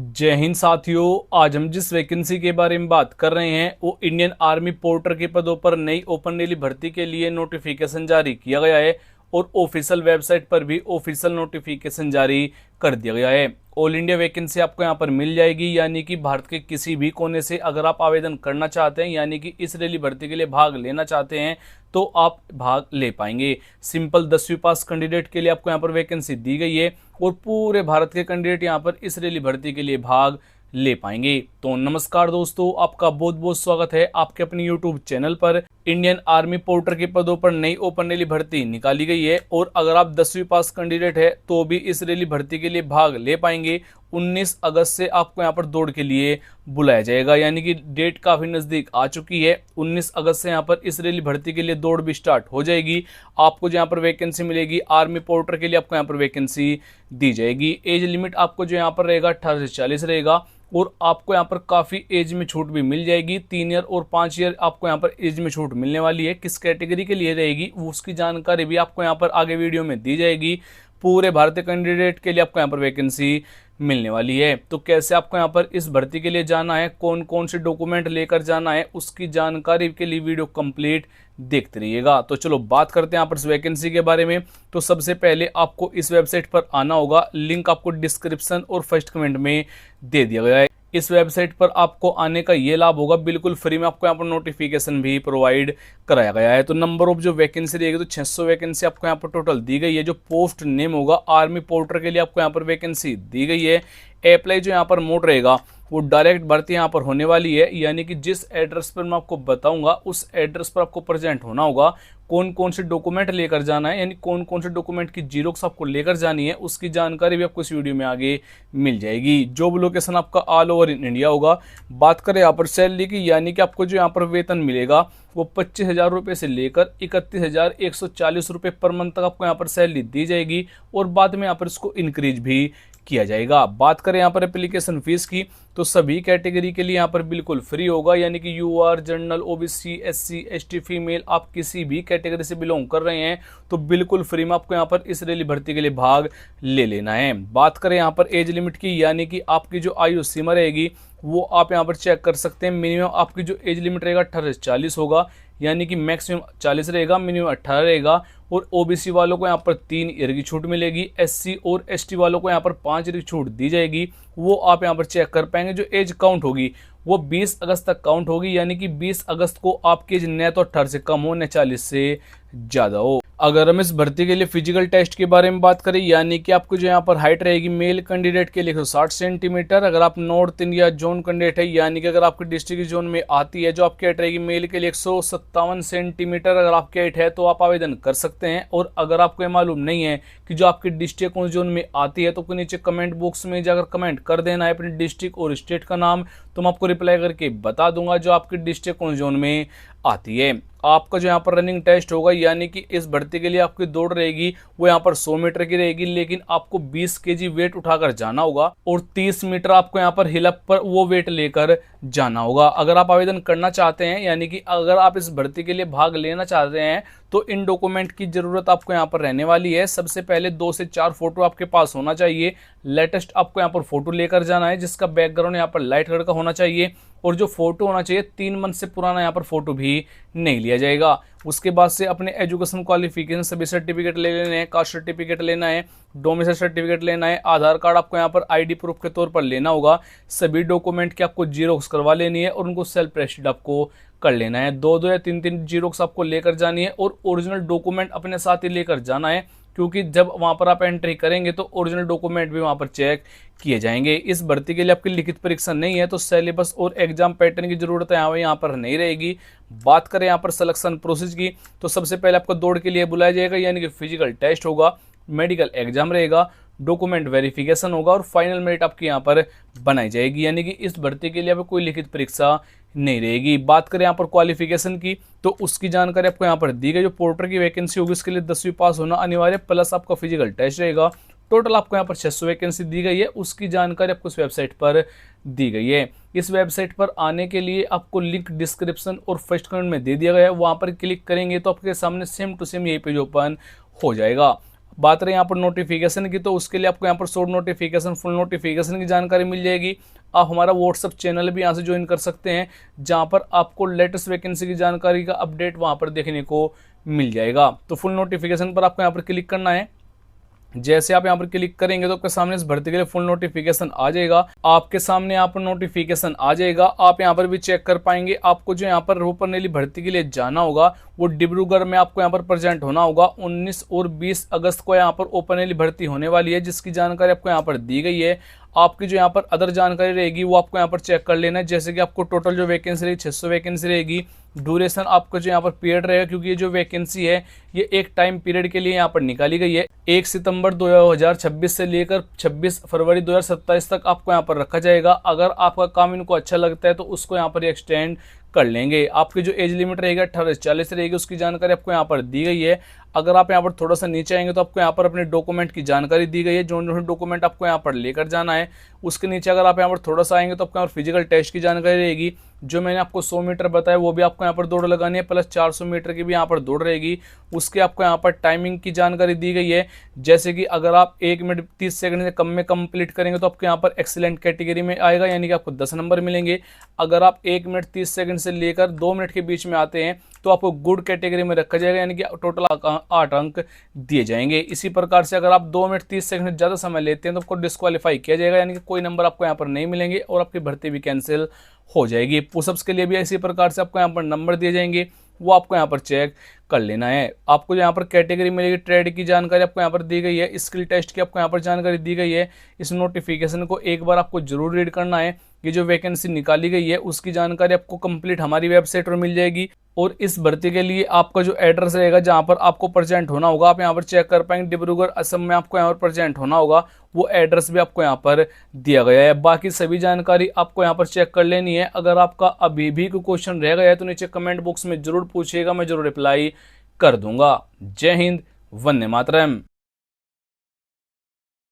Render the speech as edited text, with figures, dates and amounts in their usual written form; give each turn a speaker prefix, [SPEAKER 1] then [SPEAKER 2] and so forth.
[SPEAKER 1] जय हिंद साथियों। आज हम जिस वैकेंसी के बारे में बात कर रहे हैं वो इंडियन आर्मी पोर्टर के पदों पर नई ओपन रेली भर्ती के लिए नोटिफिकेशन जारी किया गया है और ऑफिशियल वेबसाइट पर भी ऑफिशियल नोटिफिकेशन जारी कर दिया गया है। ऑल इंडिया वैकेंसी आपको यहां पर मिल जाएगी, यानी कि भारत के किसी भी कोने से अगर आप आवेदन करना चाहते हैं, यानी कि इस रैली भर्ती के लिए भाग लेना चाहते हैं तो आप भाग ले पाएंगे। सिंपल 10वीं पास कैंडिडेट के लिए आपको यहाँ पर वैकेंसी दी गई है और पूरे भारत के कैंडिडेट यहाँ पर इस रैली भर्ती के लिए भाग ले पाएंगे। तो नमस्कार दोस्तों, आपका बहुत बहुत स्वागत है आपके अपने यूट्यूब चैनल पर। इंडियन आर्मी पोर्टर के पदों पर नई ओपन रैली भर्ती निकाली गई है और अगर आप 10वीं पास कैंडिडेट है तो भी इस रैली भर्ती के लिए भाग ले पाएंगे। 19 अगस्त से आपको यहाँ पर दौड़ के लिए बुलाया जाएगा, यानी कि डेट काफी नजदीक आ चुकी है। 19 अगस्त से यहाँ पर इस रैली भर्ती के लिए दौड़ भी स्टार्ट हो जाएगी। आपको यहाँ पर वैकेंसी मिलेगी आर्मी पोर्टर के लिए, आपको यहाँ पर वैकेंसी दी जाएगी। एज लिमिट आपको जो यहाँ पर रहेगा 18 से 40 रहेगा और आपको यहाँ पर काफ़ी एज में छूट भी मिल जाएगी। 3 ईयर और 5 ईयर आपको यहाँ पर एज में छूट मिलने वाली है। किस कैटेगरी के लिए रहेगी उसकी जानकारी भी आपको यहाँ पर आगे वीडियो में दी जाएगी। पूरे भारतीय कैंडिडेट के लिए आपको यहाँ पर वैकेंसी मिलने वाली है। तो कैसे आपको यहाँ पर इस भर्ती के लिए जाना है, कौन कौन से डॉक्यूमेंट लेकर जाना है, उसकी जानकारी के लिए वीडियो कंप्लीट देखते रहिएगा। तो चलो बात करते हैं यहाँ पर इस वैकेंसी के बारे में। तो सबसे पहले आपको इस वेबसाइट पर आना होगा, लिंक आपको डिस्क्रिप्शन और फर्स्ट कमेंट में दे दिया गया है। इस वेबसाइट पर आपको आने का ये लाभ होगा, बिल्कुल फ्री में आपको यहाँ पर नोटिफिकेशन भी प्रोवाइड कराया गया है। तो नंबर ऑफ जो वैकेंसी रहेगी तो 600 वैकेंसी आपको यहाँ पर टोटल दी गई है। जो पोस्ट नेम होगा आर्मी पोर्टर के लिए आपको यहाँ पर वैकेंसी दी गई है। अप्लाई जो यहाँ पर मोड रहेगा वो डायरेक्ट भर्ती यहाँ पर होने वाली है, यानी कि जिस एड्रेस पर मैं आपको बताऊंगा उस एड्रेस पर आपको प्रेजेंट होना होगा। कौन कौन से डॉक्यूमेंट लेकर जाना है, यानी कौन कौन से डॉक्यूमेंट की जीरोक्स आपको लेकर जानी है, उसकी जानकारी भी आपको इस वीडियो में आगे मिल जाएगी। जॉब लोकेशन आपका ऑल ओवर इन इंडिया होगा। बात करें यहाँ पर सैलरी की, यानी कि आपको जो यहाँ पर वेतन मिलेगा वो 25,000 रुपये से लेकर 31,140 रुपये पर मंथ तक आपको यहाँ पर सैलरी दी जाएगी और बाद में यहाँ पर इसको इंक्रीज भी किया जाएगा। बात करें यहाँ पर एप्लीकेशन फीस की तो सभी कैटेगरी के लिए यहाँ पर बिल्कुल फ्री होगा, यानी कि UR, general, OBC, SC, ST, female, आप किसी भी कैटेगरी से बिलोंग कर रहे हैं तो बिल्कुल फ्री में आपको यहाँ पर इस रैली भर्ती के लिए भाग ले लेना है। बात करें यहाँ पर एज लिमिट की, यानी कि आपकी जो आयु सीमा रहेगी वो आप यहाँ पर चेक कर सकते हैं। मिनिमम आपकी जो एज लिमिट रहेगा 18 से 40 होगा, यानी कि मैक्सिमम 40 रहेगा, मिनिमम 18 रहेगा। और ओबीसी वालों को यहाँ पर 3 ईयर की छूट मिलेगी। एससी और एसटी वालों को यहाँ पर 5 ईयर की छूट दी जाएगी, वो आप यहाँ पर चेक कर पाएंगे। जो एज काउंट होगी वो 20 अगस्त तक काउंट होगी, यानी कि 20 अगस्त को आपकी एज न तो 18 से कम हो न 40 से ज़्यादा हो। अगर हम इस भर्ती के लिए फिजिकल टेस्ट के बारे में बात करें, यानी कि आपको जो यहाँ पर हाइट रहेगी मेल कैंडिडेट के लिए 160 सेंटीमीटर। अगर आप नॉर्थ इंडिया जोन कैंडिडेट है, यानी कि अगर आपकी डिस्ट्रिक्ट जोन में आती है, जो आपकी हाइट रहेगी मेल के लिए 157 सेंटीमीटर अगर आपकी हाइट है तो आप आवेदन कर सकते हैं। और अगर आपको ये मालूम नहीं है कि जो आपकी डिस्ट्रिक्ट कौन जोन में आती है तो नीचे कमेंट बॉक्स में जाकर कमेंट कर देना है अपनी डिस्ट्रिक्ट और स्टेट का नाम, तो मैं आपको रिप्लाई करके बता दूंगा जो आपकी डिस्ट्रिक्ट कौन जोन में आती है। आपका जो यहाँ पर रनिंग टेस्ट होगा, यानी कि इस भर्ती के लिए आपकी दौड़ रहेगी वो यहाँ पर 100 मीटर की रहेगी, लेकिन आपको 20 केजी वेट उठाकर जाना होगा और 30 मीटर आपको यहाँ पर हिलअप पर वो वेट लेकर जाना होगा। अगर आप आवेदन करना चाहते हैं, यानी कि अगर आप इस भर्ती के लिए भाग लेना चाहते हैं तो इन डॉक्यूमेंट की जरूरत आपको यहाँ पर रहने वाली है। सबसे पहले 2 से 4 फोटो आपके पास होना चाहिए। लेटेस्ट आपको यहाँ पर फोटो लेकर जाना है जिसका बैकग्राउंड यहाँ पर लाइट कलर का होना चाहिए और जो फोटो होना चाहिए 3 मंथ से पुराना यहाँ पर फोटो भी नहीं लिया जाएगा। उसके बाद से अपने एजुकेशन क्वालिफिकेशन सभी सर्टिफिकेट ले लेने हैं। कास्ट सर्टिफिकेट लेना है, डोमिसाइल सर्टिफिकेट लेना है, आधार कार्ड आपको यहाँ पर आईडी प्रूफ के तौर पर लेना होगा। सभी डॉक्यूमेंट की आपको जीरोक्स करवा लेनी है और उनको सेल्फ रेस्टेड आपको कर लेना है। 2 या 3 जीरोक्स आपको लेकर जानी है और ओरिजिनल डॉक्यूमेंट अपने साथ ही लेकर जाना है, क्योंकि जब वहां पर आप एंट्री करेंगे तो ओरिजिनल डॉक्यूमेंट भी वहां पर चेक किए जाएंगे। इस भर्ती के लिए आपकी लिखित परीक्षा नहीं है तो सिलेबस और एग्जाम पैटर्न की जरूरत यहाँ पर नहीं रहेगी। बात करें यहाँ पर सिलेक्शन प्रोसेस की तो सबसे पहले आपको दौड़ के लिए बुलाया जाएगा, यानी कि फिजिकल टेस्ट होगा, मेडिकल एग्जाम रहेगा, डॉक्यूमेंट वेरिफिकेशन होगा और फाइनल मेरिट आपकी यहाँ पर बनाई जाएगी, यानी कि इस भर्ती के लिए आपको कोई लिखित परीक्षा नहीं रहेगी। बात करें यहाँ पर क्वालिफिकेशन की तो उसकी जानकारी आपको यहाँ पर दी गई। जो पोर्टर की वैकेंसी होगी उसके लिए 10वीं पास होना अनिवार्य, प्लस आपका फिजिकल टेस्ट रहेगा। टोटल आपको यहाँ पर 600 वैकेंसी दी गई है, उसकी जानकारी आपको इस वेबसाइट पर दी गई है। इस वेबसाइट पर आने के लिए आपको लिंक डिस्क्रिप्शन और फर्स्ट कमेंट में दे दिया गया है, वहां पर क्लिक करेंगे तो आपके सामने सेम टू सेम यही पेज ओपन हो जाएगा। बात रही यहाँ पर नोटिफिकेशन की, तो उसके लिए आपको यहाँ पर शॉर्ट नोटिफिकेशन, फुल नोटिफिकेशन की जानकारी मिल जाएगी। आप हमारा व्हाट्सअप चैनल भी यहाँ से ज्वाइन कर सकते हैं, जहाँ पर आपको लेटेस्ट वैकेंसी की जानकारी का अपडेट वहाँ पर देखने को मिल जाएगा। तो फुल नोटिफिकेशन पर आपको यहाँ पर क्लिक करना है। जैसे आप यहाँ पर क्लिक करेंगे तो आपके सामने इस भर्ती के लिए फुल नोटिफिकेशन आ जाएगा। आपके सामने यहाँ पर नोटिफिकेशन आ जाएगा, आप यहाँ पर भी चेक कर पाएंगे। आपको जो यहाँ पर ओपन रैली भर्ती के लिए जाना होगा वो डिब्रूगढ़ में आपको यहाँ पर प्रेजेंट होना होगा। 19 और 20 अगस्त को यहाँ पर ओपन रैली भर्ती होने वाली है, जिसकी जानकारी आपको यहाँ पर दी गई है। आपकी जो यहाँ पर अदर जानकारी रहेगी वो आपको यहाँ पर चेक कर लेना है। जैसे कि आपको टोटल जो वैकेंसी रहेगी 600 वैकेंसी रहेगी। ड्यूरेशन आपका जो यहाँ पर पीरियड रहेगा, क्योंकि ये जो वैकेंसी है ये एक टाइम पीरियड के लिए यहाँ पर निकाली गई है। 1 सितंबर 2026 से लेकर 26 फरवरी 2027 तक आपको यहाँ पर रखा जाएगा। अगर आपका काम इनको अच्छा लगता है तो उसको यहाँ पर एक्सटेंड कर लेंगे। आपकी जो एज लिमिट रहेगी 18 से 40 रहेगी, उसकी जानकारी आपको यहाँ पर दी गई है। अगर आप यहाँ पर थोड़ा सा नीचे आएंगे तो आपको यहाँ पर अपने डॉक्यूमेंट की जानकारी दी गई है, जो डॉक्यूमेंट आपको यहाँ पर लेकर जाना है। उसके नीचे अगर आप यहाँ पर थोड़ा सा आएंगे तो आपको यहाँ पर फिजिकल टेस्ट की जानकारी रहेगी। जो मैंने आपको 100 मीटर बताया वो भी आपको यहाँ पर दौड़ लगानी है, प्लस 400 मीटर की भी यहाँ पर दौड़ रहेगी। उसके आपको यहाँ पर टाइमिंग की जानकारी दी गई है। जैसे कि अगर आप 1 मिनट 30 सेकंड से कम में कंप्लीट करेंगे तो आपको यहाँ पर एक्सीलेंट कैटेगरी में आएगा, यानी कि आपको 10 नंबर मिलेंगे। अगर आप 1 मिनट 30 सेकंड से लेकर 2 मिनट के बीच में आते हैं तो आपको गुड कैटेगरी में रखा जाएगा, यानी कि टोटल 8 अंक दिए जाएंगे। इसी प्रकार से अगर आप 2 मिनट 30 सेकंड से ज़्यादा समय लेते हैं तो आपको डिस्क्वालीफाई किया जाएगा, यानी कि कोई नंबर आपको यहाँ पर नहीं मिलेंगे और आपकी भर्ती भी कैंसिल हो जाएगी। पुशअप्स के लिए भी इसी प्रकार से आपको यहाँ पर नंबर दिए जाएंगे, वो आपको यहाँ पर चेक कर लेना है। आपको यहाँ पर कैटेगरी मिलेगी, ट्रेड की जानकारी आपको यहाँ पर दी गई है, स्किल टेस्ट की आपको यहाँ पर जानकारी दी गई है। इस नोटिफिकेशन को एक बार आपको जरूर रीड करना है। ये जो वैकेंसी निकाली गई है उसकी जानकारी आपको कंप्लीट हमारी वेबसाइट पर मिल जाएगी। और इस भर्ती के लिए आपका जो एड्रेस रहेगा जहाँ पर आपको प्रेजेंट होना होगा, आप यहाँ पर चेक कर पाएंगे, डिब्रूगढ़ असम में आपको यहाँ पर प्रेजेंट होना होगा। वो एड्रेस भी आपको यहाँ पर दिया गया है। बाकी सभी जानकारी आपको यहाँ पर चेक कर लेनी है। अगर आपका अभी भी कोई क्वेश्चन रह गया है तो नीचे कमेंट बॉक्स में जरूर पूछिएगा, मैं जरूर रिप्लाई कर दूंगा। जय हिंद, वंदे मातरम।